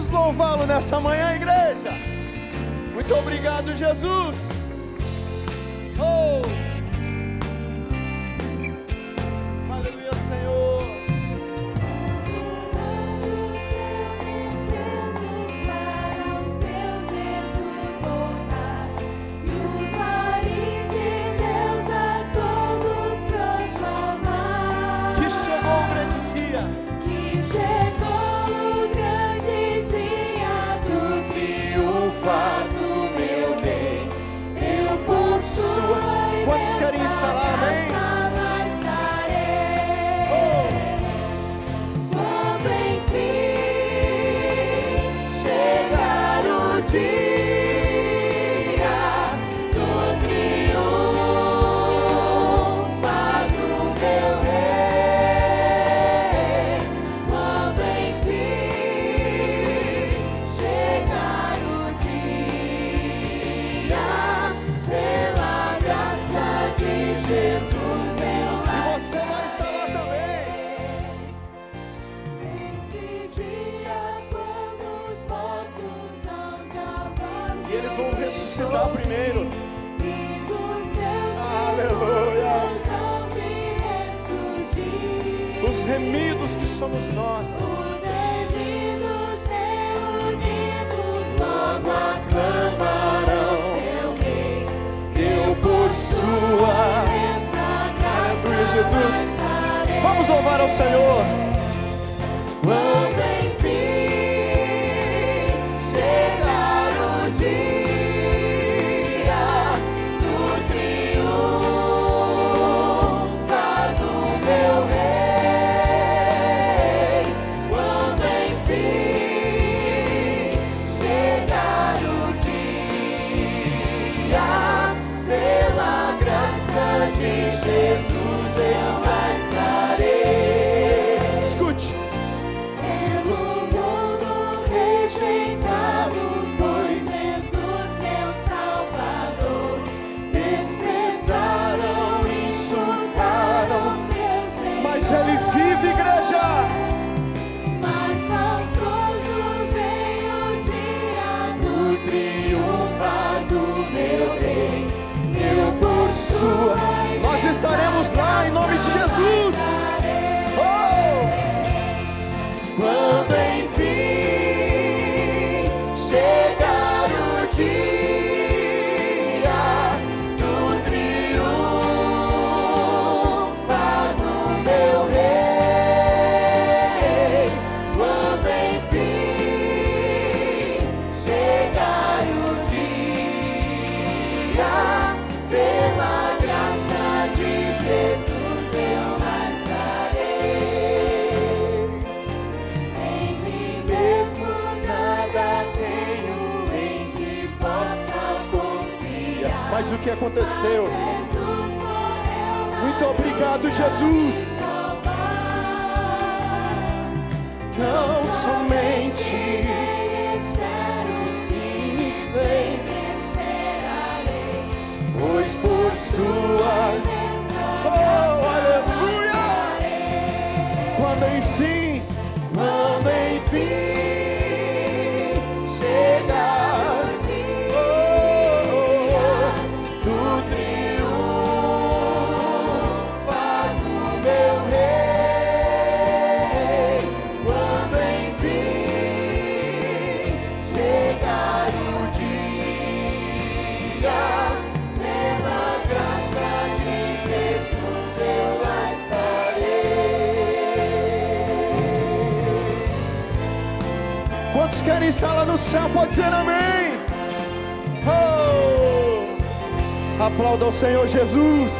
Vamos louvá-lo nessa manhã, igreja. Muito obrigado, Jesus. Oh, aleluia, Senhor. Quantos querem estar lá, amém? Quando enfim chegar o dia do triunfar do meu rei, quando enfim chegar o dia, pela graça de Jesus, E você vai estar lá também. neste dia, quando os mortos hão de avançar, E eles vão ressuscitar primeiro. e dos seus Aleluia. filhos hão de ressurgir. Os remidos que somos nós. Os remidos reunidos logo aclamarão seu rei. Eu por sua. Aleluia, Jesus. Vamos louvar ao Senhor. Quando enfim chegar o dia do triunfar do meu rei, quando enfim chegar o dia, pela graça de Jesus eu lá estarei. Escute. Pelo mundo rejeitado foi Jesus meu Salvador. Desprezaram, insultaram meu Senhor. Mas Ele vive, igreja. Mas faustoso veio o dia do triunfar do meu rei. Eu por sua Nós estaremos lá em nome de Jesus. Oh! Quando enfim chegar o dia do triunfar do meu rei, quando enfim chegar o dia, pela graça de Jesus eu lá estarei. Em mim mesmo nada tenho em que possa confiar. Mas o que aconteceu? Jesus morreu na Muito obrigado, cruz Jesus. para me salvar. Tão somente. Nele espero, sim, sempre esperarei. Pois por sua. Oh, aleluia! Quando enfim chegar do triunfar do meu rei, quando enfim chegar o dia, pela graça de Jesus eu lá estarei. Quantos querem estar lá no céu? Pode dizer amém. Oh! Aplauda ao Senhor Jesus.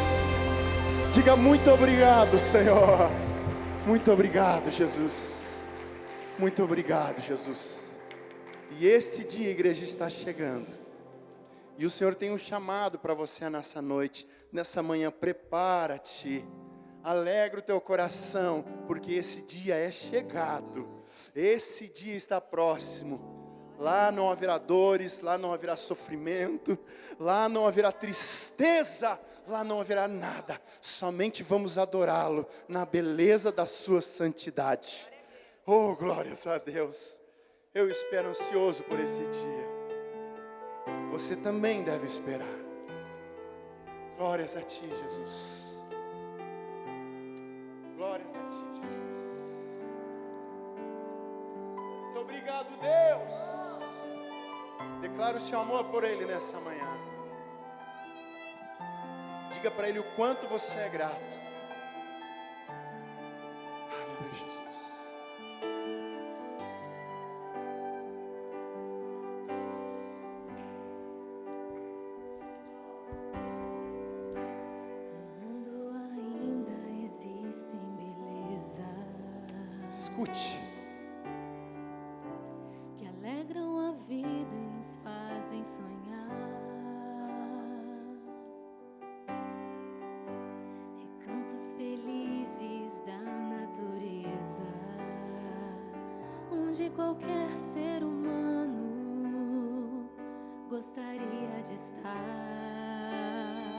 Diga muito obrigado, Senhor. Muito obrigado, Jesus. Muito obrigado, Jesus. E esse dia, igreja, está chegando. E o Senhor tem um chamado para você nessa noite, nessa manhã. Prepara-te. Alegra o teu coração, porque esse dia é chegado. Esse dia está próximo. Lá não haverá dores, lá não haverá sofrimento, lá não haverá tristeza, lá não haverá nada. Somente vamos adorá-lo na beleza da sua santidade. Oh, glórias a Deus. Eu espero ansioso por esse dia. Você também deve esperar. Glórias a Ti, Jesus. Glórias a Ti, Jesus. Muito obrigado, Deus. Declaro o seu amor por Ele nessa manhã. Diga para Ele o quanto você é grato. Aleluia, Jesus. Escute. Que alegram a vida e nos fazem sonhar. Recantos felizes da natureza, onde qualquer ser humano gostaria de estar.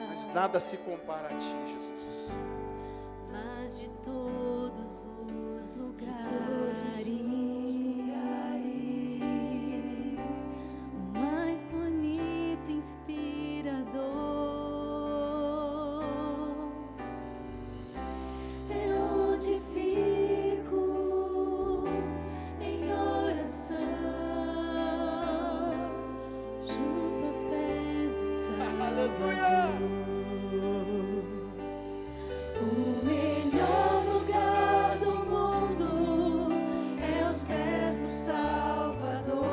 Mas nada se compara a Ti, Jesus. Mas de todos os lugares, o mais bonito, inspirador, é onde fico em oração, junto aos pés do Salvador. O melhor lugar do mundo é aos pés do Salvador.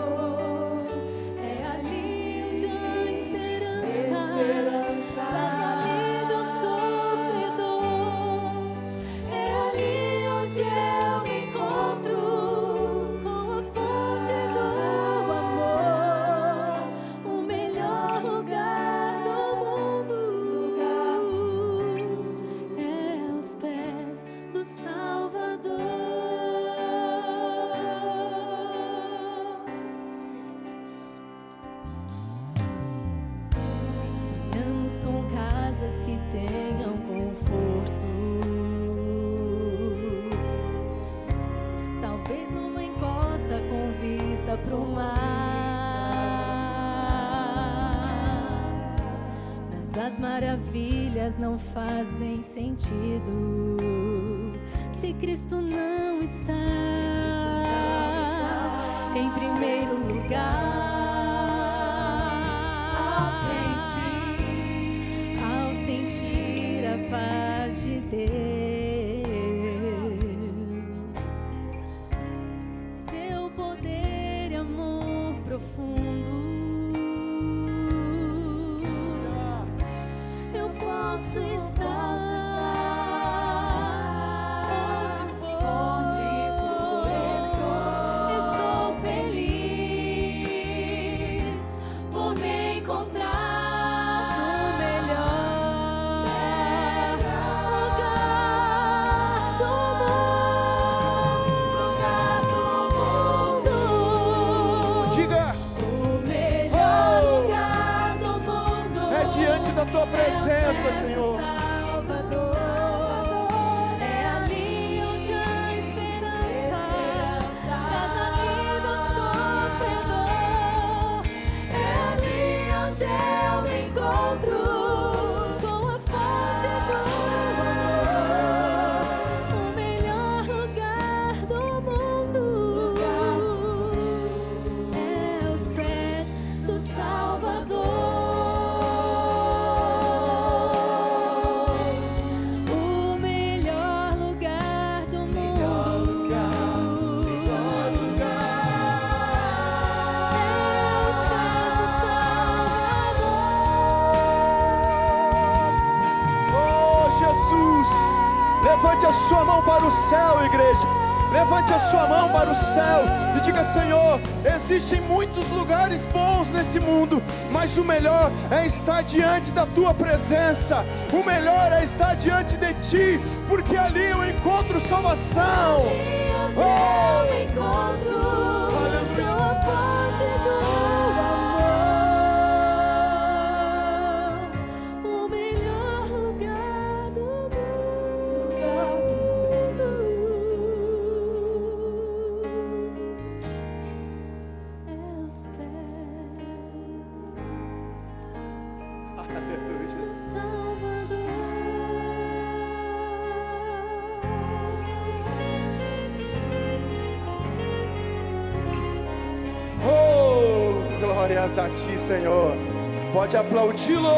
É ali onde a esperança traz alívio ao sofredor. É ali onde eu me encontro com a fonte do amor. O melhor lugar do mundo é aos pés do Salvador. Sonhamos com casas que tenham conforto, talvez numa encosta com vista pro mar. Mas as maravilhas não fazem sentido se Cristo não está em primeiro lugar. Ao sentir a paz de Deus, seu poder e amor profundo, eu posso estar onde for, estou feliz por me encontrar no melhor lugar do mundo. Diga. O melhor lugar do mundo É diante da Tua presença, Senhor. Salvador. É ali onde a esperança traz alívio ao sofredor. É ali onde eu me encontro com a fonte do amor. O melhor lugar do mundo é aos pés do Salvador. O melhor lugar do mundo é aos pés do Salvador. Oh, Jesus. Levante a sua mão para o céu, igreja. Levante a sua mão para o céu e diga: Senhor, existem muitos lugares bons nesse mundo, mas o melhor é estar diante da Tua presença. O melhor é estar diante de Ti, porque ali eu encontro salvação. Onde eu me encontro Aleluia. com a fonte do amor. O melhor lugar do mundo Glórias a ti, Senhor. Pode aplaudi-lo.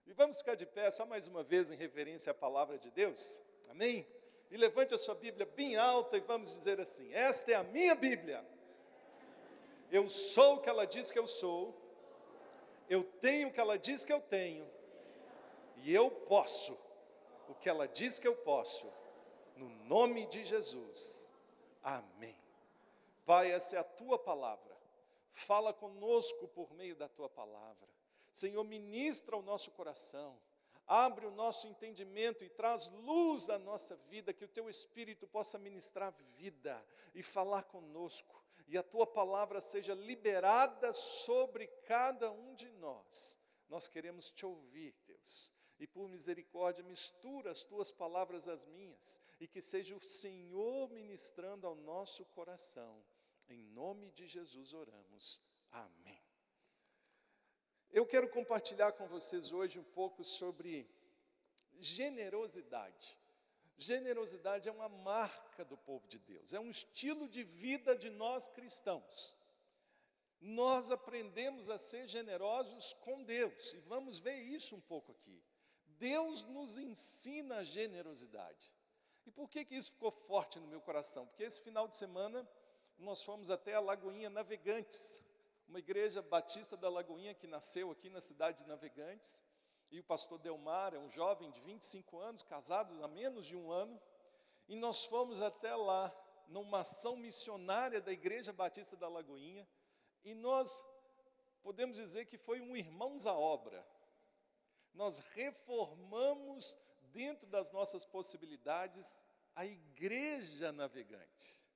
E vamos ficar de pé só mais uma vez em referência à palavra de Deus. Amém? E levante a sua Bíblia bem alta e vamos dizer assim: esta é a minha Bíblia. Eu sou o que ela diz que eu sou. Eu tenho o que ela diz que eu tenho. E eu posso o que ela diz que eu posso. No nome de Jesus. Amém. Pai, essa é a tua palavra. Fala conosco por meio da tua palavra. Senhor, ministra o nosso coração. Abre o nosso entendimento e traz luz à nossa vida, que o teu Espírito possa ministrar vida e falar conosco. E a tua palavra seja liberada sobre cada um de nós. Nós queremos te ouvir, Deus. E por misericórdia, mistura as tuas palavras às minhas. E que seja o Senhor ministrando ao nosso coração. Em nome de Jesus oramos. Amém. Eu quero compartilhar com vocês hoje um pouco sobre generosidade. Generosidade é uma marca do povo de Deus, é um estilo de vida de nós cristãos. Nós aprendemos a ser generosos com Deus, e vamos ver isso um pouco aqui. Deus nos ensina a generosidade. E por que isso ficou forte no meu coração? Porque esse final de semana nós fomos até a Lagoinha Navegantes, uma igreja batista da Lagoinha que nasceu aqui na cidade de Navegantes. E o pastor Delmar é um jovem de 25 anos, casado há menos de um ano. E nós fomos até lá, numa ação missionária da Igreja Batista da Lagoinha. E nós podemos dizer que foi um irmãos à obra. Nós reformamos, dentro das nossas possibilidades, a Igreja Navegante.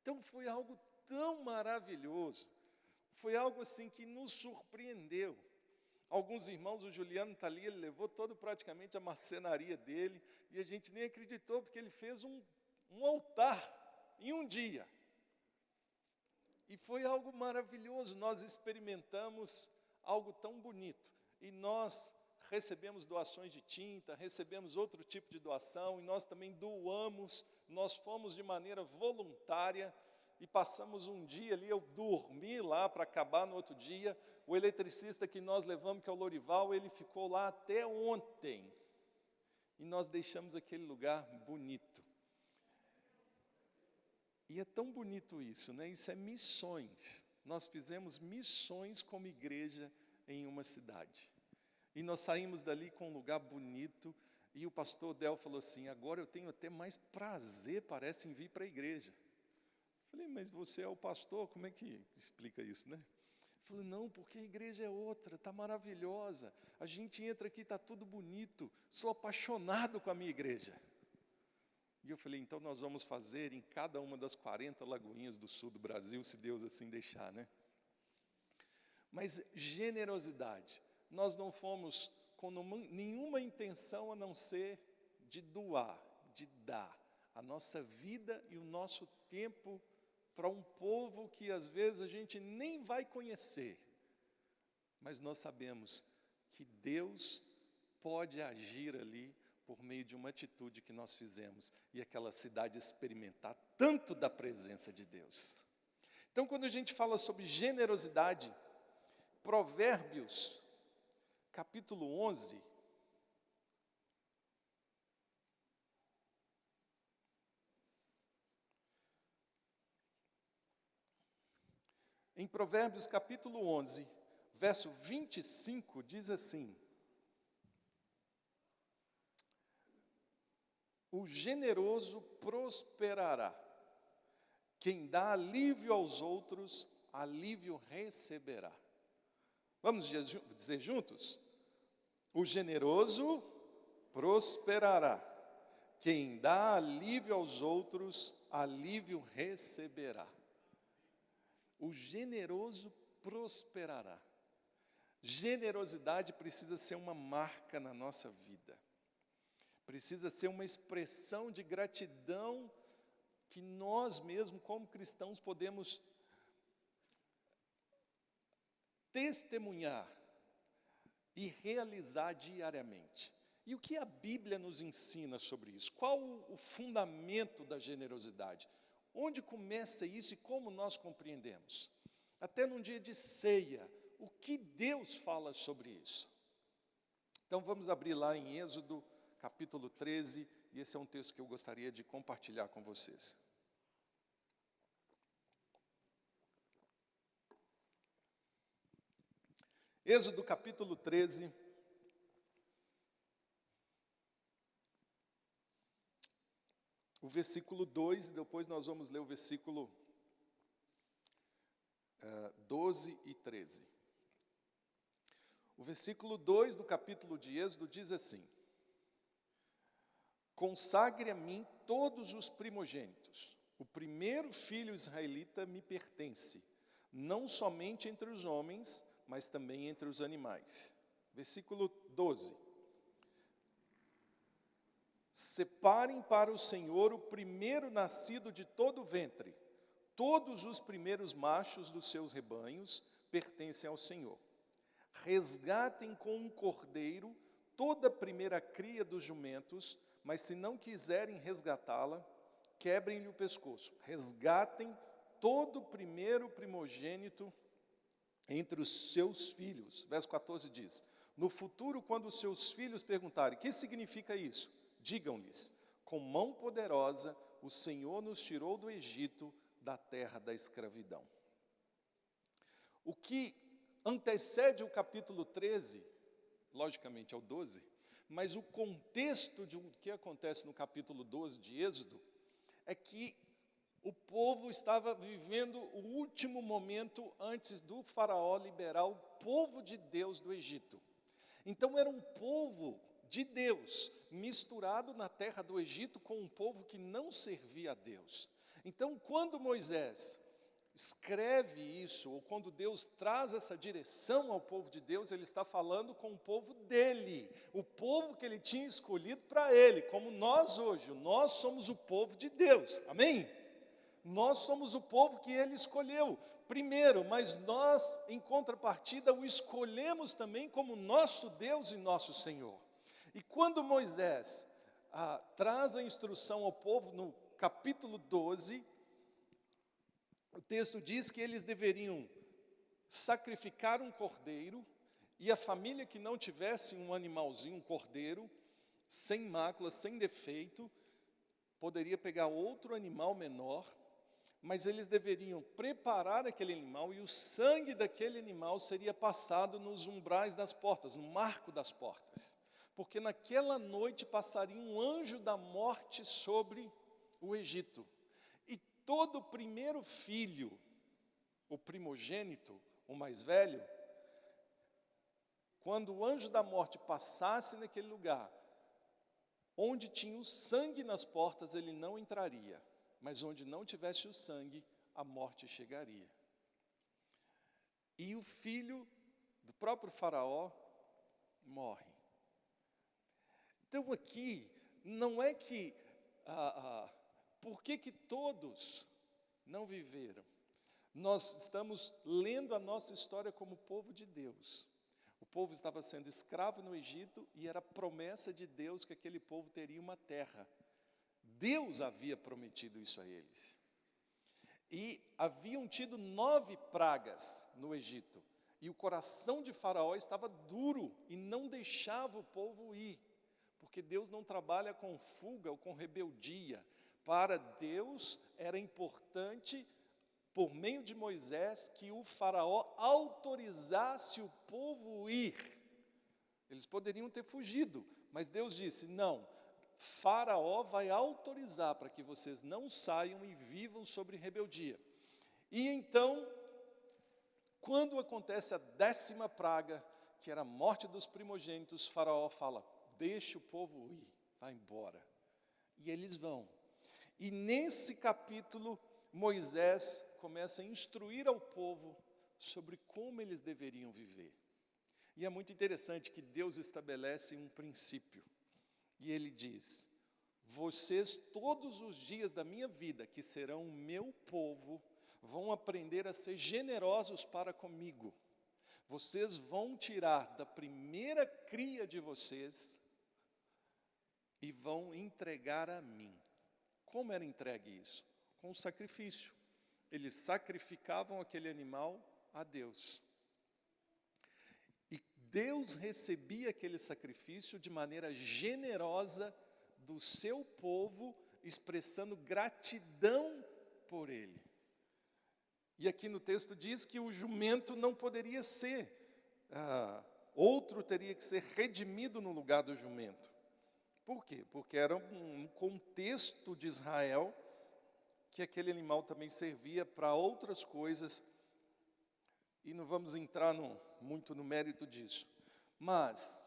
Então foi algo tão maravilhoso. Foi algo assim que nos surpreendeu. Alguns irmãos, o Juliano está ali, ele levou praticamente a marcenaria dele, e a gente nem acreditou, porque ele fez um altar em um dia. E foi algo maravilhoso, nós experimentamos algo tão bonito. E nós recebemos doações de tinta, recebemos outro tipo de doação, e nós também doamos, nós fomos de maneira voluntária, e passamos um dia ali, eu dormi lá para acabar no outro dia. O eletricista que nós levamos, que é o Lorival, ele ficou lá até ontem. E nós deixamos aquele lugar bonito. E é tão bonito isso, né? Isso é missões. Nós fizemos missões como igreja em uma cidade. E nós saímos dali com um lugar bonito. E o pastor Del falou assim: agora eu tenho até mais prazer, parece, em vir para a igreja. Falei, mas você é o pastor, como é que explica isso, né? Falei, não, porque a igreja é outra, está maravilhosa. A gente entra aqui, está tudo bonito. Sou apaixonado com a minha igreja. E eu falei, então nós vamos fazer em cada uma das 40 lagoinhas do sul do Brasil, se Deus assim deixar, né? Mas generosidade. Nós não fomos com nenhuma intenção a não ser de doar, de dar a nossa vida e o nosso tempo para um povo que às vezes a gente nem vai conhecer, mas nós sabemos que Deus pode agir ali por meio de uma atitude que nós fizemos e aquela cidade experimentar tanto da presença de Deus. Então, quando a gente fala sobre generosidade, Provérbios, capítulo 11, em Provérbios capítulo 11, verso 25, diz assim: o generoso prosperará, quem dá alívio aos outros, alívio receberá. Vamos dizer juntos? O generoso prosperará, quem dá alívio aos outros, alívio receberá. O generoso prosperará. Generosidade precisa ser uma marca na nossa vida. Precisa ser uma expressão de gratidão que nós mesmos, como cristãos, podemos testemunhar e realizar diariamente. E o que a Bíblia nos ensina sobre isso? Qual o fundamento da generosidade? Onde começa isso e como nós compreendemos? Até num dia de ceia, o que Deus fala sobre isso? Então vamos abrir lá em Êxodo, capítulo 13, e esse é um texto que eu gostaria de compartilhar com vocês. Êxodo, capítulo 13. O versículo 2, depois nós vamos ler o versículo 12 e 13. O versículo 2 do capítulo de Êxodo diz assim: consagre a mim todos os primogênitos. O primeiro filho israelita me pertence, não somente entre os homens, mas também entre os animais. Versículo 12. Separem para o Senhor o primeiro nascido de todo o ventre. Todos os primeiros machos dos seus rebanhos pertencem ao Senhor. Resgatem com um cordeiro toda a primeira cria dos jumentos, mas se não quiserem resgatá-la, quebrem-lhe o pescoço. Resgatem todo o primeiro primogênito entre os seus filhos. Verso 14 diz: no futuro, quando os seus filhos perguntarem, o que significa isso? Digam-lhes, com mão poderosa, o Senhor nos tirou do Egito, da terra da escravidão. O que antecede o capítulo 13, logicamente é o 12, mas o contexto de o que acontece no capítulo 12 de Êxodo, é que o povo estava vivendo o último momento antes do faraó liberar o povo de Deus do Egito. Então era um povo de Deus, misturado na terra do Egito com um povo que não servia a Deus. Então, quando Moisés escreve isso, ou quando Deus traz essa direção ao povo de Deus, ele está falando com o povo dele, o povo que ele tinha escolhido para ele, como nós hoje, nós somos o povo de Deus, amém? Nós somos o povo que ele escolheu primeiro, mas nós, em contrapartida, o escolhemos também como nosso Deus e nosso Senhor. E quando Moisés traz a instrução ao povo no capítulo 12, o texto diz que eles deveriam sacrificar um cordeiro, e a família que não tivesse um animalzinho, um cordeiro, sem mácula, sem defeito, poderia pegar outro animal menor, mas eles deveriam preparar aquele animal, e o sangue daquele animal seria passado nos umbrais das portas, no marco das portas. Porque naquela noite passaria um anjo da morte sobre o Egito. E todo primeiro filho, o primogênito, o mais velho, quando o anjo da morte passasse naquele lugar, onde tinha o sangue nas portas, ele não entraria. Mas onde não tivesse o sangue, a morte chegaria. E o filho do próprio faraó morre. Então aqui, não é que, por que todos não viveram? Nós estamos lendo a nossa história como povo de Deus. O povo estava sendo escravo no Egito, e era promessa de Deus que aquele povo teria uma terra. Deus havia prometido isso a eles. E haviam tido 9 pragas no Egito. E o coração de Faraó estava duro e não deixava o povo ir. Porque Deus não trabalha com fuga ou com rebeldia. Para Deus era importante, por meio de Moisés, que o faraó autorizasse o povo ir. Eles poderiam ter fugido, mas Deus disse, não, Faraó vai autorizar para que vocês não saiam e vivam sobre rebeldia. E então, quando acontece a 10ª praga, que era a morte dos primogênitos, Faraó fala, deixa o povo ir, vai embora. E eles vão. E nesse capítulo, Moisés começa a instruir ao povo sobre como eles deveriam viver. E é muito interessante que Deus estabelece um princípio. E ele diz, vocês todos os dias da minha vida, que serão o meu povo, vão aprender a ser generosos para comigo. Vocês vão tirar da primeira cria de vocês e vão entregar a mim. Como era entregue isso? Com o sacrifício. Eles sacrificavam aquele animal a Deus. E Deus recebia aquele sacrifício de maneira generosa do seu povo, expressando gratidão por ele. E aqui no texto diz que o jumento não poderia ser, outro teria que ser redimido no lugar do jumento. Por quê? Porque era um contexto de Israel que aquele animal também servia para outras coisas, e não vamos entrar muito no mérito disso. Mas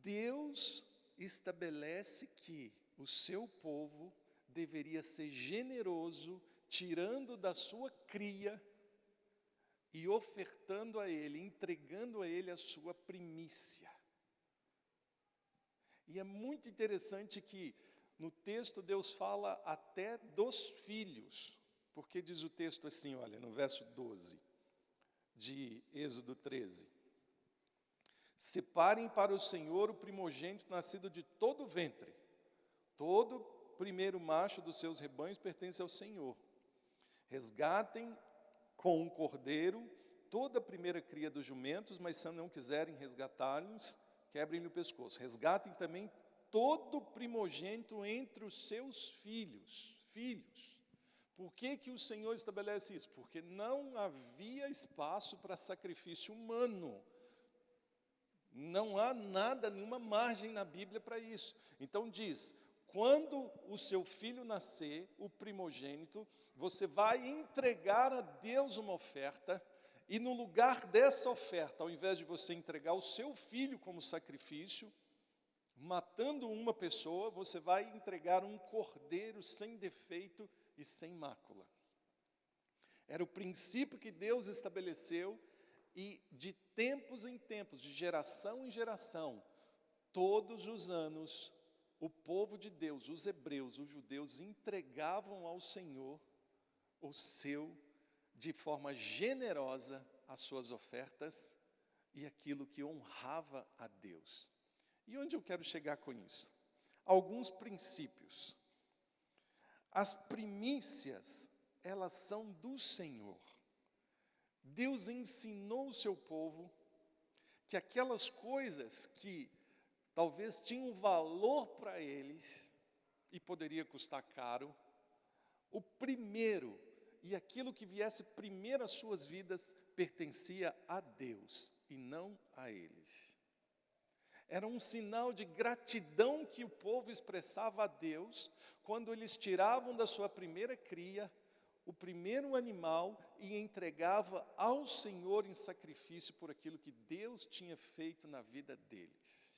Deus estabelece que o seu povo deveria ser generoso, tirando da sua cria e ofertando a ele, entregando a ele a sua primícia. E é muito interessante que no texto Deus fala até dos filhos, porque diz o texto assim, olha, no verso 12 de Êxodo 13: separem para o Senhor o primogênito nascido de todo o ventre, todo primeiro macho dos seus rebanhos pertence ao Senhor. Resgatem com um cordeiro toda a primeira cria dos jumentos, mas se não quiserem resgatá-los, quebrem-lhe o pescoço. Resgatem também todo primogênito entre os seus filhos. Por que o Senhor estabelece isso? Porque não havia espaço para sacrifício humano. Não há nada, nenhuma margem na Bíblia para isso. Então diz, quando o seu filho nascer, o primogênito, você vai entregar a Deus uma oferta, e no lugar dessa oferta, ao invés de você entregar o seu filho como sacrifício, matando uma pessoa, você vai entregar um cordeiro sem defeito e sem mácula. Era o princípio que Deus estabeleceu, e de tempos em tempos, de geração em geração, todos os anos, o povo de Deus, os hebreus, os judeus, entregavam ao Senhor de forma generosa, as suas ofertas e aquilo que honrava a Deus. E onde eu quero chegar com isso? Alguns princípios. As primícias, elas são do Senhor. Deus ensinou o seu povo que aquelas coisas que talvez tinham valor para eles e poderia custar caro, o primeiro e aquilo que viesse primeiro às suas vidas pertencia a Deus e não a eles. Era um sinal de gratidão que o povo expressava a Deus quando eles tiravam da sua primeira cria o primeiro animal e entregava ao Senhor em sacrifício por aquilo que Deus tinha feito na vida deles.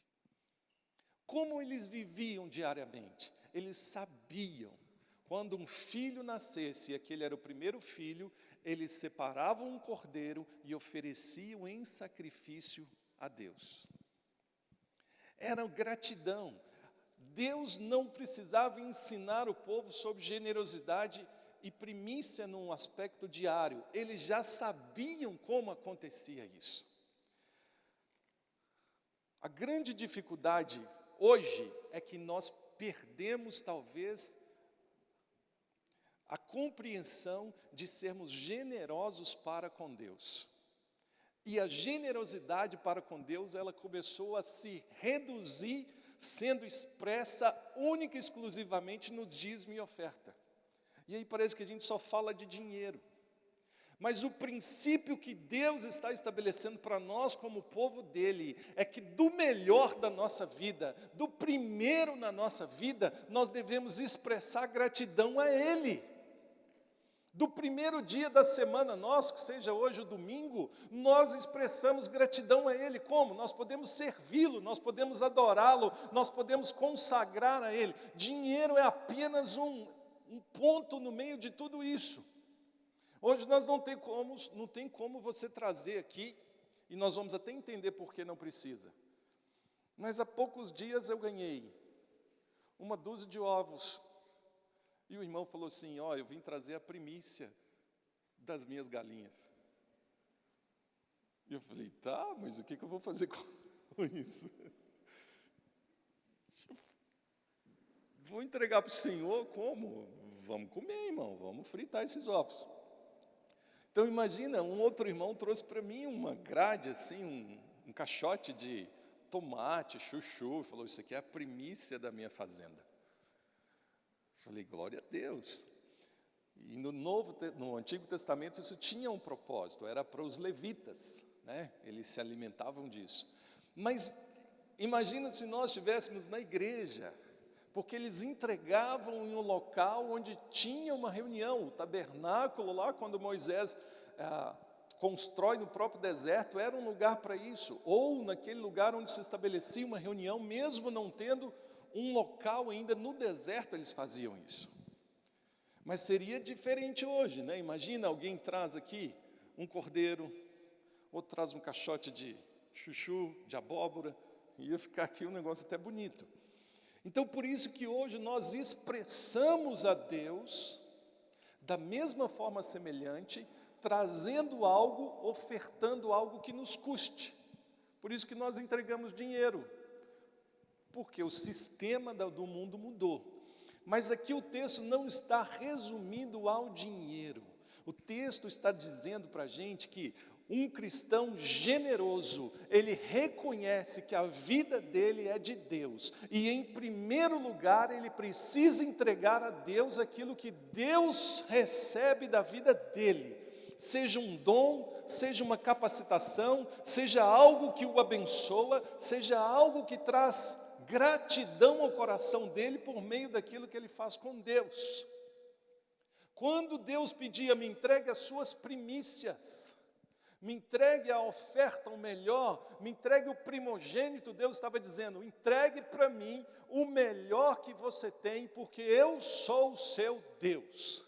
Como eles viviam diariamente? Eles sabiam, quando um filho nascesse, e aquele era o primeiro filho, eles separavam um cordeiro e ofereciam em sacrifício a Deus. Era gratidão. Deus não precisava ensinar o povo sobre generosidade e primícia num aspecto diário. Eles já sabiam como acontecia isso. A grande dificuldade hoje é que nós perdemos, talvez, a compreensão de sermos generosos para com Deus. E a generosidade para com Deus, ela começou a se reduzir, sendo expressa única e exclusivamente no dízimo e oferta. E aí parece que a gente só fala de dinheiro. Mas o princípio que Deus está estabelecendo para nós como povo dele, é que do melhor da nossa vida, do primeiro na nossa vida, nós devemos expressar gratidão a ele. Do primeiro dia da semana nosso, que seja hoje o domingo, nós expressamos gratidão a ele. Como? Nós podemos servi-lo, nós podemos adorá-lo, nós podemos consagrar a ele. Dinheiro é apenas um ponto no meio de tudo isso. Hoje nós não tem como você trazer aqui, e nós vamos até entender por que não precisa. Mas há poucos dias eu ganhei uma dúzia de ovos. E o irmão falou assim, eu vim trazer a primícia das minhas galinhas. E eu falei, tá, mas o que eu vou fazer com isso? Vou entregar para o Senhor como? Vamos comer, irmão, vamos fritar esses ovos. Então imagina, um outro irmão trouxe para mim uma grade, assim, um caixote de tomate, chuchu, falou, isso aqui é a primícia da minha fazenda. Falei, glória a Deus. E no Antigo Testamento isso tinha um propósito, era para os levitas, né? Eles se alimentavam disso. Mas imagina se nós estivéssemos na igreja, porque eles entregavam em um local onde tinha uma reunião, o tabernáculo lá, quando Moisés constrói no próprio deserto, era um lugar para isso, ou naquele lugar onde se estabelecia uma reunião, mesmo não tendo um local ainda no deserto, eles faziam isso. Mas seria diferente hoje, né? Imagina, alguém traz aqui um cordeiro, outro traz um caixote de chuchu, de abóbora, ia ficar aqui um negócio até bonito. Então, por isso que hoje nós expressamos a Deus da mesma forma semelhante, trazendo algo, ofertando algo que nos custe. Por isso que nós entregamos dinheiro, porque o sistema do mundo mudou. Mas aqui o texto não está resumido ao dinheiro. O texto está dizendo para a gente que um cristão generoso, ele reconhece que a vida dele é de Deus. E em primeiro lugar, ele precisa entregar a Deus aquilo que Deus recebe da vida dele. Seja um dom, seja uma capacitação, seja algo que o abençoa, seja algo que traz gratidão ao coração dele por meio daquilo que ele faz com Deus. Quando Deus pedia, me entregue as suas primícias, me entregue a oferta, o melhor, me entregue o primogênito, Deus estava dizendo, entregue para mim o melhor que você tem, porque eu sou o seu Deus.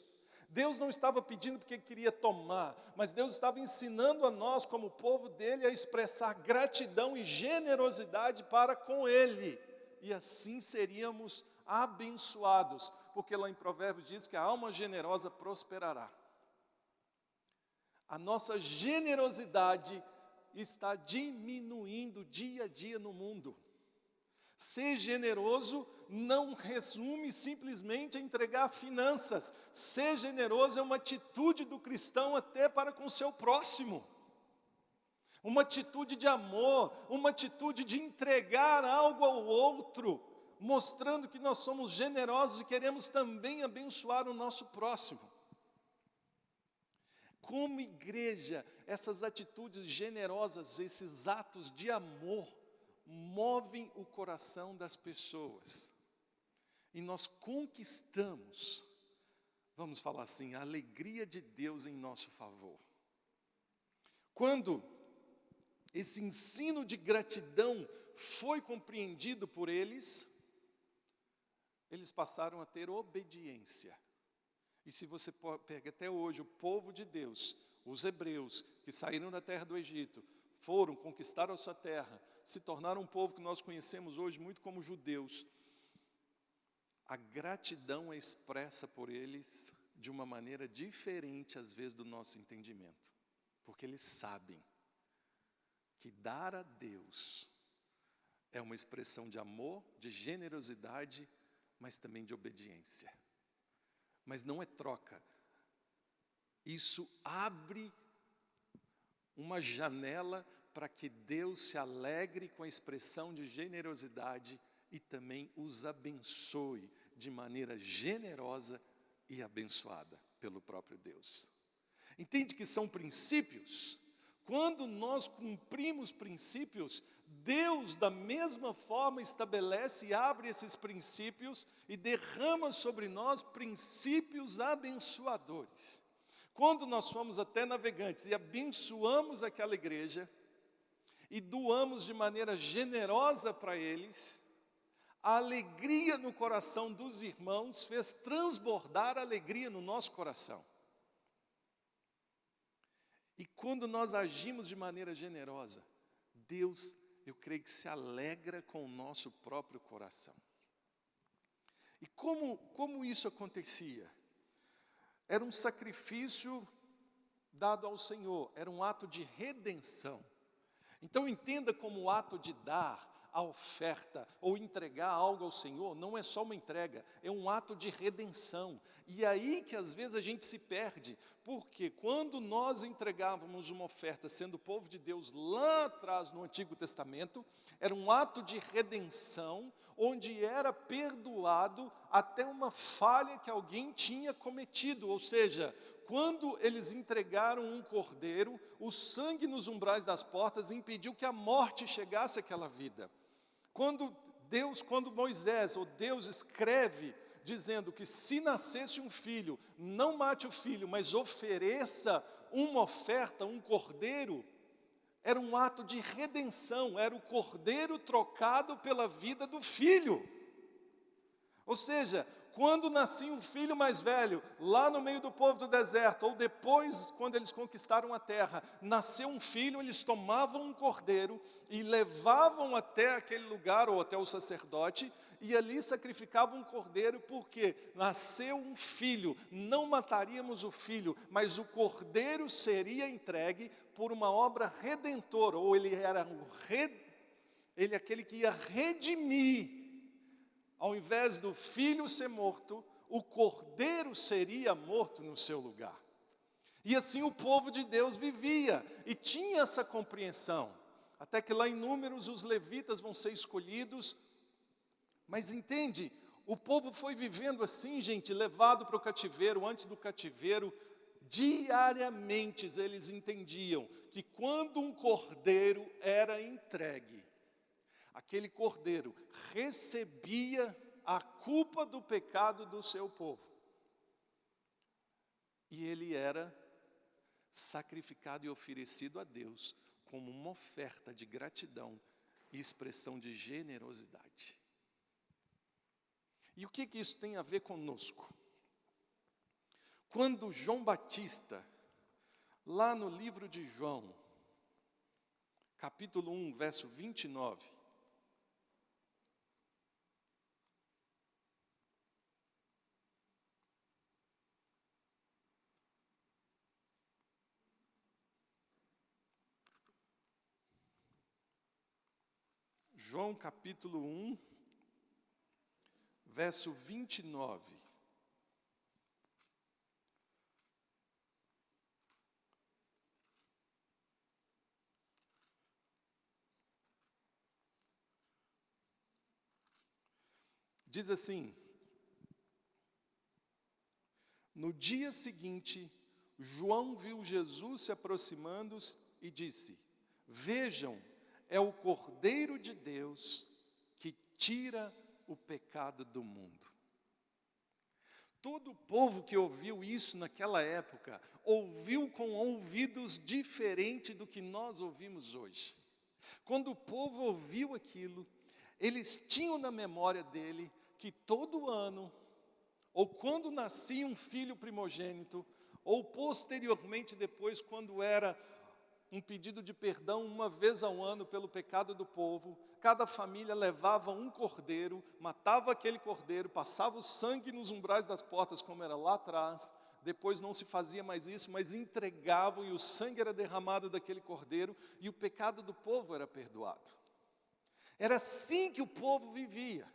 Deus não estava pedindo porque queria tomar, mas Deus estava ensinando a nós, como povo dele, a expressar gratidão e generosidade para com ele. E assim seríamos abençoados, porque lá em Provérbios diz que a alma generosa prosperará. A nossa generosidade está diminuindo dia a dia no mundo. Ser generoso não resume simplesmente a entregar finanças. Ser generoso é uma atitude do cristão até para com o seu próximo. Uma atitude de amor, uma atitude de entregar algo ao outro, mostrando que nós somos generosos e queremos também abençoar o nosso próximo. Como igreja, essas atitudes generosas, esses atos de amor, movem o coração das pessoas. E nós conquistamos, vamos falar assim, a alegria de Deus em nosso favor. Quando esse ensino de gratidão foi compreendido por eles, eles passaram a ter obediência. E se você pega até hoje o povo de Deus, os hebreus que saíram da terra do Egito, foram, conquistaram a sua terra, se tornaram um povo que nós conhecemos hoje muito como judeus. A gratidão é expressa por eles de uma maneira diferente, às vezes, do nosso entendimento. Porque eles sabem que dar a Deus é uma expressão de amor, de generosidade, mas também de obediência. Mas não é troca. Isso abre uma janela para que Deus se alegre com a expressão de generosidade e também os abençoe de maneira generosa e abençoada pelo próprio Deus. Entende que são princípios? Quando nós cumprimos princípios, Deus da mesma forma estabelece e abre esses princípios e derrama sobre nós princípios abençoadores. Quando nós fomos até Navegantes e abençoamos aquela igreja e doamos de maneira generosa para eles, a alegria no coração dos irmãos fez transbordar a alegria no nosso coração. E quando nós agimos de maneira generosa, Deus, eu creio que se alegra com o nosso próprio coração. E como isso acontecia? Era um sacrifício dado ao Senhor, era um ato de redenção. Então entenda como o ato de dar, a oferta ou entregar algo ao Senhor não é só uma entrega, é um ato de redenção. E é aí que às vezes a gente se perde, porque quando nós entregávamos uma oferta sendo povo de Deus lá atrás no Antigo Testamento, era um ato de redenção, onde era perdoado até uma falha que alguém tinha cometido, ou seja, quando eles entregaram um cordeiro, o sangue nos umbrais das portas impediu que a morte chegasse àquela vida. Quando Moisés ou Deus escreve dizendo que se nascesse um filho, não mate o filho, mas ofereça uma oferta, um cordeiro, era um ato de redenção, era o cordeiro trocado pela vida do filho. Ou seja, quando nascia um filho mais velho, lá no meio do povo do deserto, ou depois, quando eles conquistaram a terra, nasceu um filho, eles tomavam um cordeiro e levavam até aquele lugar, ou até o sacerdote, e ali sacrificavam um cordeiro, porque nasceu um filho, não mataríamos o filho, mas o cordeiro seria entregue por uma obra redentora, ou ele era ele é aquele que ia redimir. Ao invés do filho ser morto, o cordeiro seria morto no seu lugar. E assim o povo de Deus vivia, e tinha essa compreensão. Até que lá em Números os levitas vão ser escolhidos. Mas entende, o povo foi vivendo assim, gente, levado para o cativeiro. Antes do cativeiro, diariamente eles entendiam que quando um cordeiro era entregue, aquele cordeiro recebia a culpa do pecado do seu povo. E ele era sacrificado e oferecido a Deus como uma oferta de gratidão e expressão de generosidade. E o que isso tem a ver conosco? Quando João Batista, lá no livro de João, capítulo 1, verso 29, João capítulo 1, verso 29. Diz assim: no dia seguinte, João viu Jesus se aproximando e disse: vejam, é o Cordeiro de Deus que tira o pecado do mundo. Todo o povo que ouviu isso naquela época, ouviu com ouvidos diferentes do que nós ouvimos hoje. Quando o povo ouviu aquilo, eles tinham na memória dele que todo ano, ou quando nascia um filho primogênito, ou posteriormente depois, quando era um pedido de perdão uma vez ao ano pelo pecado do povo, cada família levava um cordeiro, matava aquele cordeiro, passava o sangue nos umbrais das portas, como era lá atrás. Depois não se fazia mais isso, mas entregavam e o sangue era derramado daquele cordeiro e o pecado do povo era perdoado. Era assim que o povo vivia,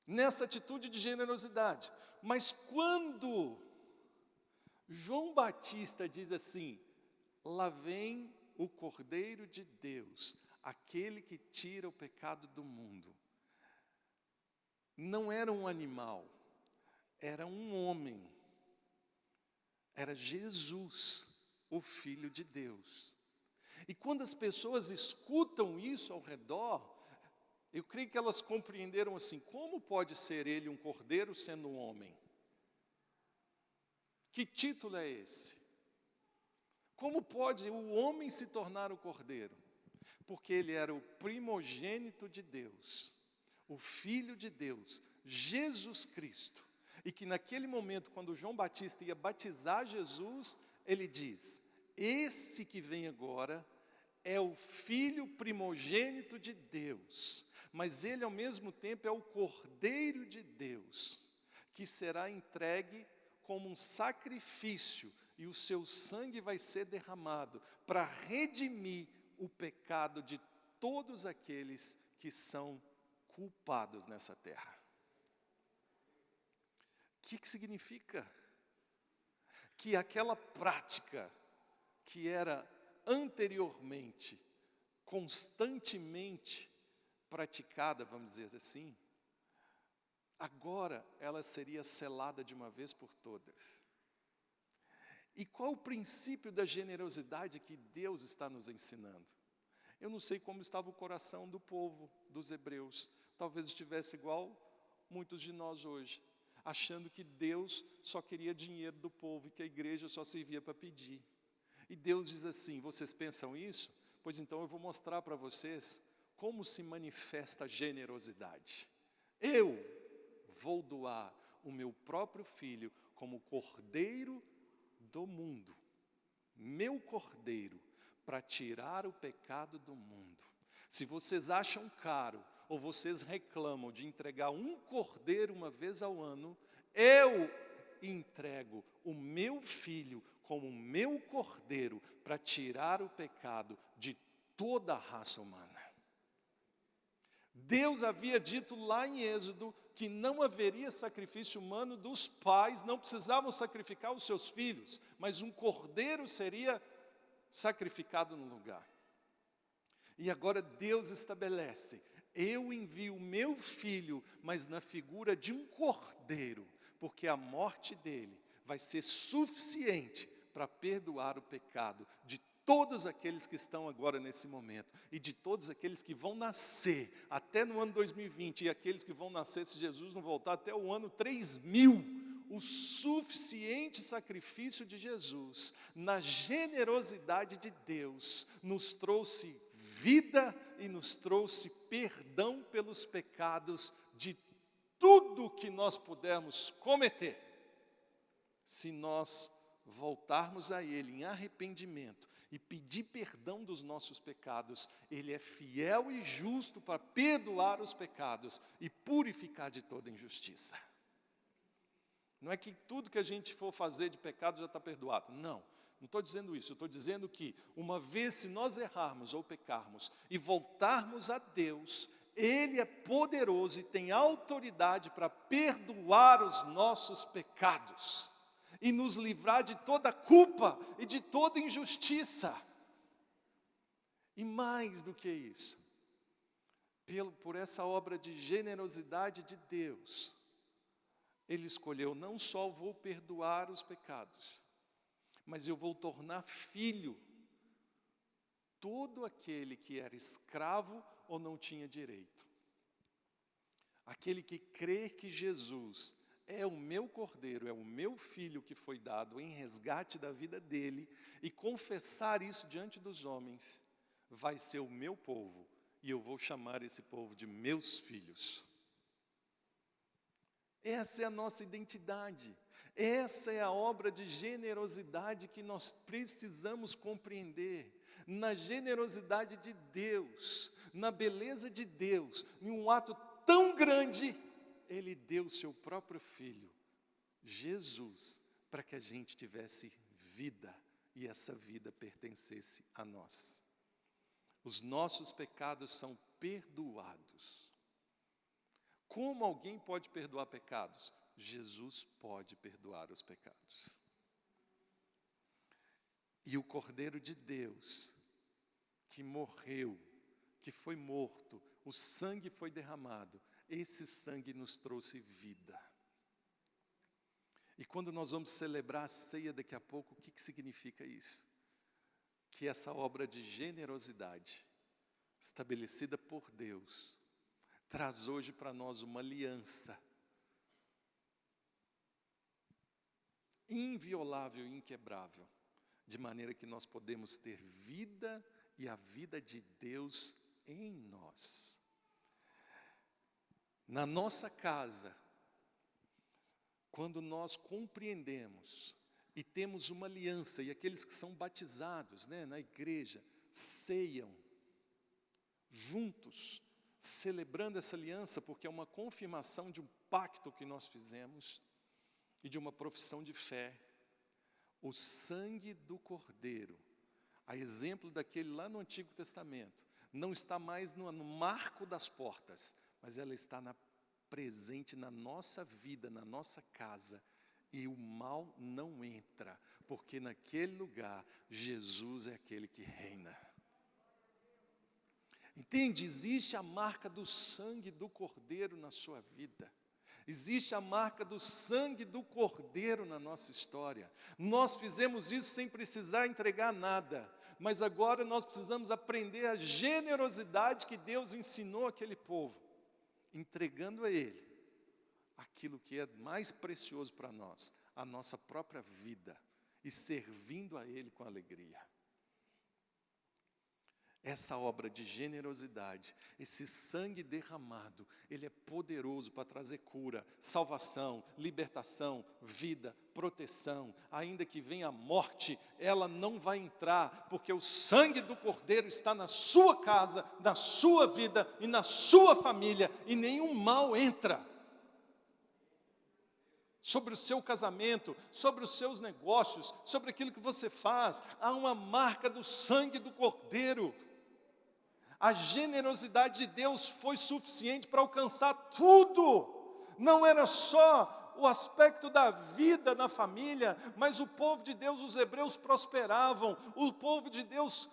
nessa atitude de generosidade. Mas quando João Batista diz assim: lá vem o Cordeiro de Deus, aquele que tira o pecado do mundo. Não era um animal, era um homem. Era Jesus, o Filho de Deus. E quando as pessoas escutam isso ao redor, eu creio que elas compreenderam assim: como pode ser ele um cordeiro sendo um homem? Que título é esse? Como pode o homem se tornar o cordeiro? Porque ele era o primogênito de Deus, o Filho de Deus, Jesus Cristo. E que naquele momento, quando João Batista ia batizar Jesus, ele diz: esse que vem agora é o Filho primogênito de Deus, mas ele ao mesmo tempo é o Cordeiro de Deus, que será entregue como um sacrifício, e o seu sangue vai ser derramado para redimir o pecado de todos aqueles que são culpados nessa terra. O que significa? Que aquela prática que era anteriormente, constantemente praticada, vamos dizer assim, agora ela seria selada de uma vez por todas. E qual o princípio da generosidade que Deus está nos ensinando? Eu não sei como estava o coração do povo, dos hebreus. Talvez estivesse igual muitos de nós hoje, achando que Deus só queria dinheiro do povo e que a igreja só servia para pedir. E Deus diz assim: vocês pensam isso? Pois então eu vou mostrar para vocês como se manifesta a generosidade. Eu vou doar o meu próprio filho como cordeiro do mundo, meu cordeiro, para tirar o pecado do mundo. Se vocês acham caro, ou vocês reclamam de entregar um cordeiro uma vez ao ano, eu entrego o meu filho como o meu cordeiro para tirar o pecado de toda a raça humana. Deus havia dito lá em Êxodo que não haveria sacrifício humano dos pais, não precisavam sacrificar os seus filhos, mas um cordeiro seria sacrificado no lugar. E agora Deus estabelece: eu envio o meu filho, mas na figura de um cordeiro, porque a morte dele vai ser suficiente para perdoar o pecado de todos aqueles que estão agora nesse momento, e de todos aqueles que vão nascer até no ano 2020, e aqueles que vão nascer se Jesus não voltar até o ano 3000, o suficiente sacrifício de Jesus, na generosidade de Deus, nos trouxe vida e nos trouxe perdão pelos pecados de tudo que nós pudermos cometer. Se nós voltarmos a Ele em arrependimento e pedir perdão dos nossos pecados, Ele é fiel e justo para perdoar os pecados e purificar de toda injustiça. Não é que tudo que a gente for fazer de pecado já está perdoado. Não estou dizendo isso. Eu estou dizendo que uma vez se nós errarmos ou pecarmos e voltarmos a Deus, Ele é poderoso e tem autoridade para perdoar os nossos pecados e nos livrar de toda culpa e de toda injustiça. E mais do que isso, por essa obra de generosidade de Deus, Ele escolheu: não só vou perdoar os pecados, mas eu vou tornar filho todo aquele que era escravo ou não tinha direito. Aquele que crê que Jesus é o meu cordeiro, é o meu filho que foi dado em resgate da vida dele, e confessar isso diante dos homens, vai ser o meu povo, e eu vou chamar esse povo de meus filhos. Essa é a nossa identidade, essa é a obra de generosidade que nós precisamos compreender. Na generosidade de Deus, na beleza de Deus, em um ato tão grande, Ele deu o seu próprio Filho, Jesus, para que a gente tivesse vida, e essa vida pertencesse a nós. Os nossos pecados são perdoados. Como alguém pode perdoar pecados? Jesus pode perdoar os pecados. E o Cordeiro de Deus, que morreu, que foi morto, o sangue foi derramado, esse sangue nos trouxe vida. E quando nós vamos celebrar a ceia daqui a pouco, o que significa isso? Que essa obra de generosidade, estabelecida por Deus, traz hoje para nós uma aliança inviolável e inquebrável, de maneira que nós podemos ter vida e a vida de Deus em nós. Na nossa casa, quando nós compreendemos e temos uma aliança, e aqueles que são batizados, na igreja, ceiam juntos, celebrando essa aliança, porque é uma confirmação de um pacto que nós fizemos e de uma profissão de fé. O sangue do Cordeiro, a exemplo daquele lá no Antigo Testamento, não está mais no marco das portas, mas ela está presente na nossa vida, na nossa casa. E o mal não entra, porque naquele lugar, Jesus é aquele que reina. Entende? Existe a marca do sangue do Cordeiro na sua vida. Existe a marca do sangue do Cordeiro na nossa história. Nós fizemos isso sem precisar entregar nada. Mas agora nós precisamos aprender a generosidade que Deus ensinou àquele povo. Entregando a Ele aquilo que é mais precioso para nós, a nossa própria vida. E servindo a Ele com alegria. Essa obra de generosidade, esse sangue derramado, ele é poderoso para trazer cura, salvação, libertação, vida, proteção. Ainda que venha a morte, ela não vai entrar, porque o sangue do Cordeiro está na sua casa, na sua vida e na sua família, e nenhum mal entra. Sobre o seu casamento, sobre os seus negócios, sobre aquilo que você faz, há uma marca do sangue do Cordeiro. A generosidade de Deus foi suficiente para alcançar tudo. Não era só o aspecto da vida na família, mas o povo de Deus, os hebreus prosperavam, o povo de Deus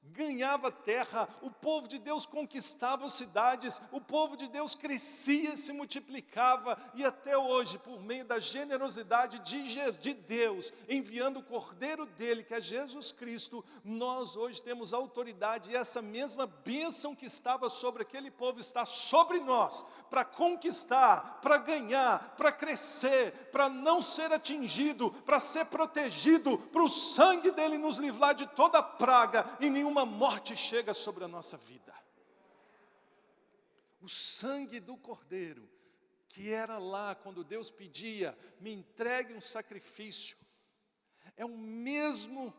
ganhava terra, o povo de Deus conquistava cidades, o povo de Deus crescia e se multiplicava, e até hoje, por meio da generosidade de Deus, enviando o Cordeiro dele, que é Jesus Cristo, nós hoje temos autoridade, e essa mesma bênção que estava sobre aquele povo, está sobre nós, para conquistar, para ganhar, para crescer, para não ser atingido, para ser protegido, para o sangue dele nos livrar de toda praga, e nenhuma morte chega sobre a nossa vida. O sangue do Cordeiro, que era lá quando Deus pedia, me entregue um sacrifício, é o mesmo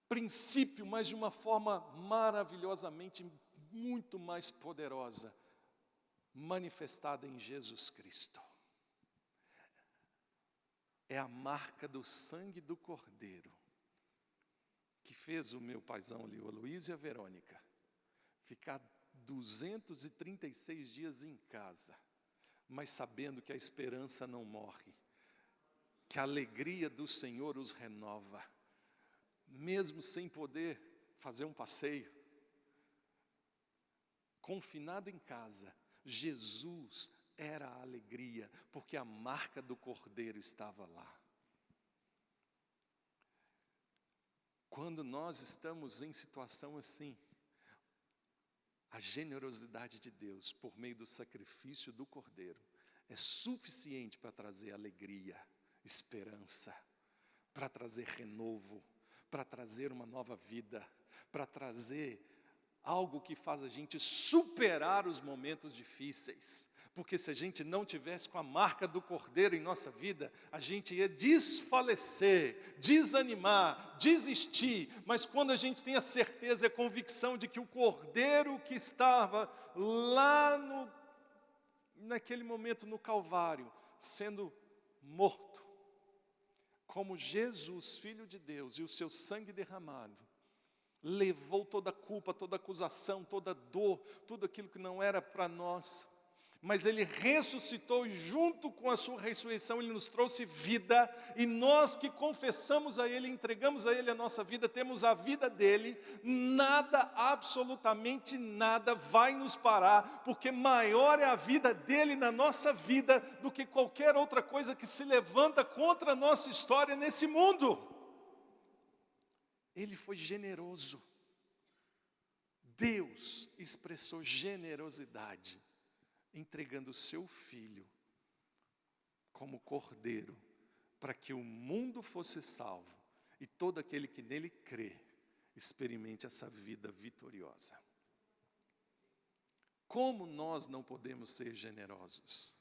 princípio, mas de uma forma maravilhosamente muito mais poderosa, manifestada em Jesus Cristo. É a marca do sangue do Cordeiro, que fez o meu paizão ali, o Aloysio e a Verônica, ficar 236 dias em casa, mas sabendo que a esperança não morre, que a alegria do Senhor os renova, mesmo sem poder fazer um passeio, confinado em casa, Jesus era a alegria, porque a marca do Cordeiro estava lá. Quando nós estamos em situação assim, a generosidade de Deus, por meio do sacrifício do Cordeiro, é suficiente para trazer alegria, esperança, para trazer renovo, para trazer uma nova vida, para trazer algo que faz a gente superar os momentos difíceis. Porque se a gente não tivesse com a marca do Cordeiro em nossa vida, a gente ia desfalecer, desanimar, desistir. Mas quando a gente tem a certeza e a convicção de que o Cordeiro que estava lá naquele momento no Calvário, sendo morto, como Jesus, Filho de Deus, e o seu sangue derramado, levou toda a culpa, toda a acusação, toda a dor, tudo aquilo que não era para nós, mas Ele ressuscitou, e junto com a sua ressurreição Ele nos trouxe vida, e nós que confessamos a Ele, entregamos a Ele a nossa vida, temos a vida dEle. Nada, absolutamente nada vai nos parar, porque maior é a vida dEle na nossa vida do que qualquer outra coisa que se levanta contra a nossa história nesse mundo. Ele foi generoso. Deus expressou generosidade, entregando o seu Filho como Cordeiro, para que o mundo fosse salvo, e todo aquele que nele crê, experimente essa vida vitoriosa. Como nós não podemos ser generosos?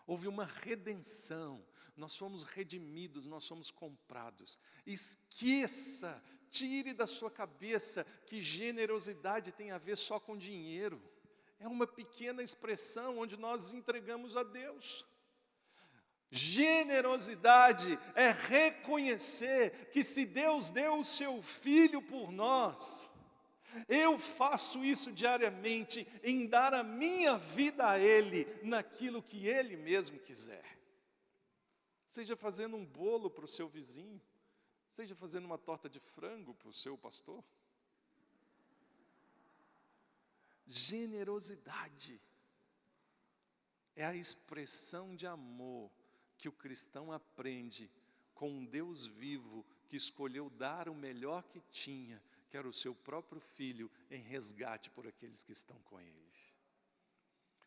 Houve uma redenção, nós fomos redimidos, nós fomos comprados. Esqueça, tire da sua cabeça que generosidade tem a ver só com dinheiro. É uma pequena expressão onde nós entregamos a Deus. Generosidade é reconhecer que se Deus deu o seu Filho por nós, Eu faço isso diariamente, em dar a minha vida a Ele, naquilo que Ele mesmo quiser. Seja fazendo um bolo para o seu vizinho, seja fazendo uma torta de frango para o seu pastor. Generosidade é a expressão de amor que o cristão aprende com um Deus vivo que escolheu dar o melhor que tinha, que era o seu próprio filho, em resgate por aqueles que estão com eles.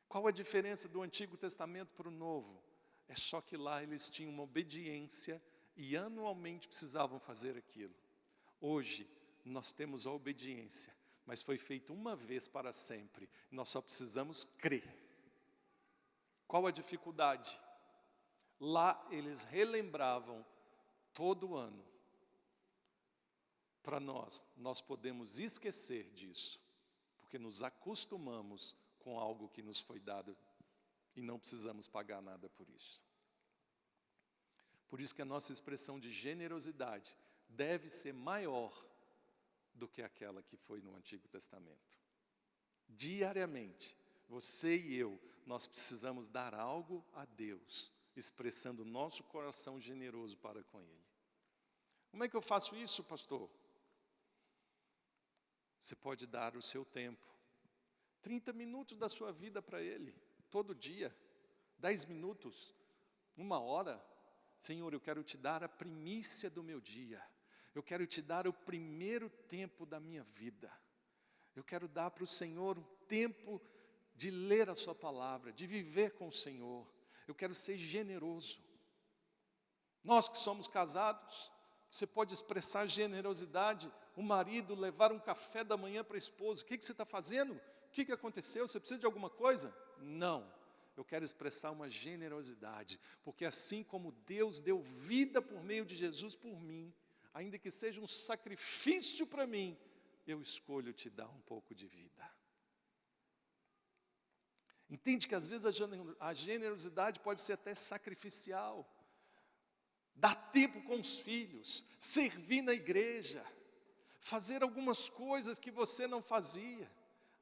Qual a diferença do Antigo Testamento para o Novo? É só que lá eles tinham uma obediência e anualmente precisavam fazer aquilo. Hoje nós temos a obediência, mas foi feito uma vez para sempre. Nós só precisamos crer. Qual a dificuldade? Lá eles relembravam todo ano. Para nós podemos esquecer disso, porque nos acostumamos com algo que nos foi dado e não precisamos pagar nada por isso. Por isso que a nossa expressão de generosidade deve ser maior do que aquela que foi no Antigo Testamento. Diariamente, você e eu, nós precisamos dar algo a Deus, expressando o nosso coração generoso para com Ele. Como é que eu faço isso, pastor? Você pode dar o seu tempo, 30 minutos da sua vida para Ele, todo dia, 10 minutos, 1 hora. Senhor, eu quero te dar a primícia do meu dia, eu quero te dar o primeiro tempo da minha vida, eu quero dar para o Senhor um tempo de ler a sua palavra, de viver com o Senhor, eu quero ser generoso. Nós que somos casados, você pode expressar generosidade, o marido levar um café da manhã para a esposa. O que você está fazendo? O que aconteceu? Você precisa de alguma coisa? Não, eu quero expressar uma generosidade, porque assim como Deus deu vida por meio de Jesus por mim, ainda que seja um sacrifício para mim, eu escolho te dar um pouco de vida. Entende que às vezes a generosidade pode ser até sacrificial. Dar tempo com os filhos, servir na igreja, fazer algumas coisas que você não fazia,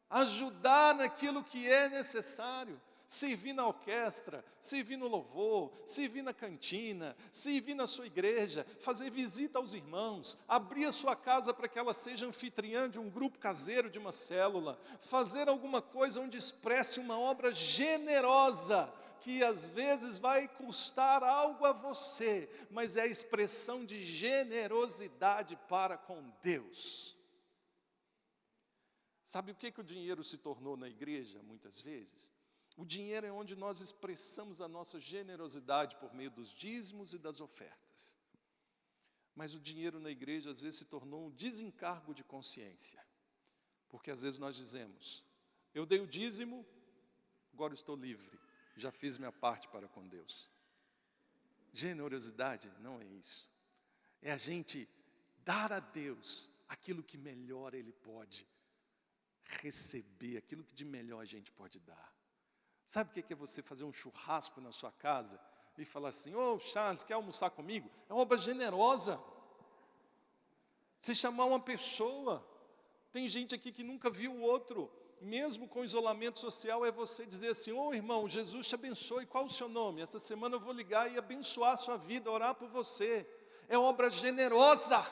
ajudar naquilo que é necessário, servir na orquestra, servir no louvor, servir na cantina, servir na sua igreja, fazer visita aos irmãos, abrir a sua casa para que ela seja anfitriã de um grupo caseiro, de uma célula, fazer alguma coisa onde expresse uma obra generosa, que às vezes vai custar algo a você, mas é a expressão de generosidade para com Deus. Sabe o que o dinheiro se tornou na igreja, muitas vezes? O dinheiro é onde nós expressamos a nossa generosidade por meio dos dízimos e das ofertas. Mas o dinheiro na igreja às vezes se tornou um desencargo de consciência. Porque às vezes nós dizemos, eu dei o dízimo, agora estou livre, já fiz minha parte para com Deus. Generosidade não é isso. É a gente dar a Deus aquilo que melhor Ele pode receber, aquilo que de melhor a gente pode dar. Sabe o que é você fazer um churrasco na sua casa e falar assim, ô Charles, quer almoçar comigo? É uma obra generosa. Você chamar uma pessoa, tem gente aqui que nunca viu o outro, mesmo com isolamento social, é você dizer assim, ô irmão, Jesus te abençoe, qual o seu nome? Essa semana eu vou ligar e abençoar a sua vida, orar por você. É obra generosa.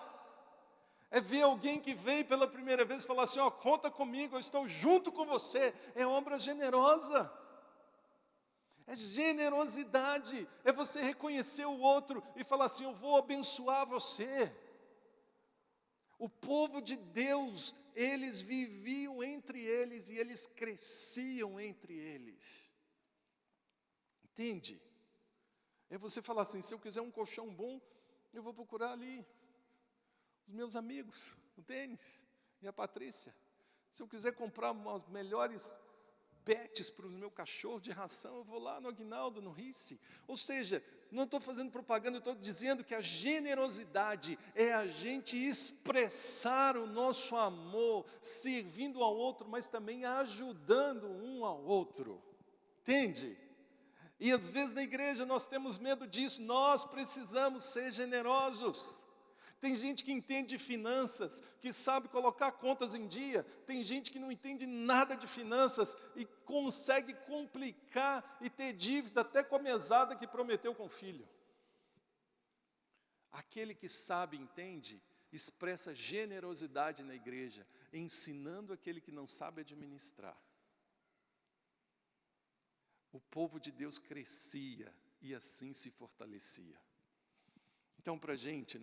É ver alguém que veio pela primeira vez e falar assim, ó, conta comigo, eu estou junto com você. É obra generosa. É generosidade, é você reconhecer o outro e falar assim, eu vou abençoar você. O povo de Deus, eles viviam entre eles e eles cresciam entre eles. Entende? É você falar assim, se eu quiser um colchão bom, eu vou procurar ali os meus amigos, o Denis e a Patrícia. Se eu quiser comprar umas melhores pets para o meu cachorro de ração, eu vou lá no Aguinaldo, no Rice. Ou seja, não estou fazendo propaganda, eu estou dizendo que a generosidade é a gente expressar o nosso amor, servindo ao outro, mas também ajudando um ao outro. Entende? E às vezes na igreja nós temos medo disso, nós precisamos ser generosos. Tem gente que entende de finanças, que sabe colocar contas em dia. Tem gente que não entende nada de finanças e consegue complicar e ter dívida até com a mesada que prometeu com o filho. Aquele que sabe e entende, expressa generosidade na igreja, ensinando aquele que não sabe administrar. O povo de Deus crescia e assim se fortalecia. Então, para a gente,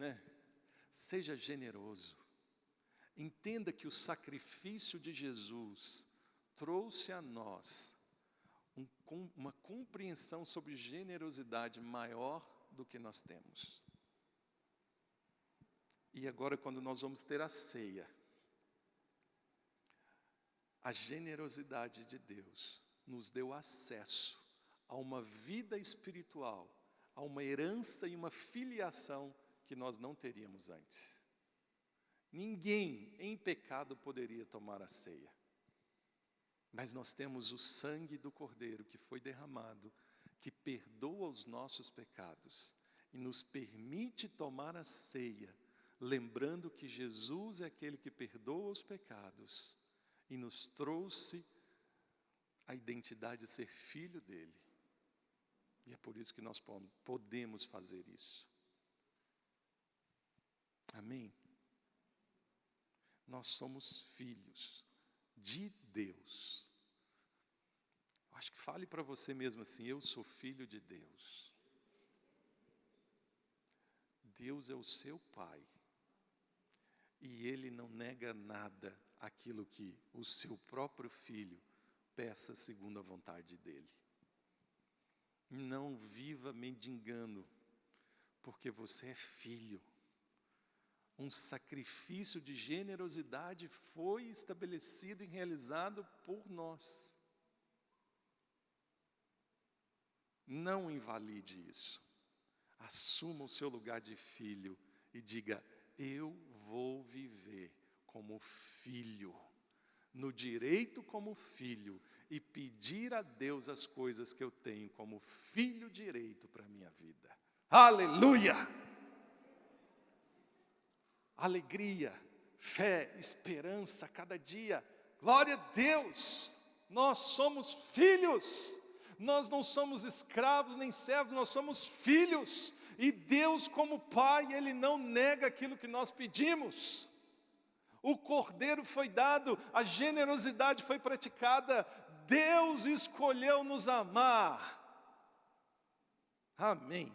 seja generoso. Entenda que o sacrifício de Jesus trouxe a nós uma compreensão sobre generosidade maior do que nós temos. E agora, quando nós vamos ter a ceia, a generosidade de Deus nos deu acesso a uma vida espiritual, a uma herança e uma filiação que nós não teríamos antes. Ninguém em pecado poderia tomar a ceia. Mas nós temos o sangue do Cordeiro que foi derramado, que perdoa os nossos pecados e nos permite tomar a ceia, lembrando que Jesus é aquele que perdoa os pecados e nos trouxe a identidade de ser filho dele. E é por isso que nós podemos fazer isso. Amém? Nós somos filhos de Deus. Eu acho que fale para você mesmo assim: eu sou filho de Deus. Deus é o seu Pai. E Ele não nega nada aquilo que o seu próprio filho peça segundo a vontade dEle. Não viva mendigando, porque você é filho. Um sacrifício de generosidade foi estabelecido e realizado por nós. Não invalide isso. Assuma o seu lugar de filho e diga: eu vou viver como filho, no direito como filho, e pedir a Deus as coisas que eu tenho como filho direito para a minha vida. Aleluia! Alegria, fé, esperança a cada dia. Glória a Deus! Nós somos filhos. Nós não somos escravos nem servos, nós somos filhos. E Deus, como Pai, Ele não nega aquilo que nós pedimos. O Cordeiro foi dado, a generosidade foi praticada. Deus escolheu nos amar. Amém.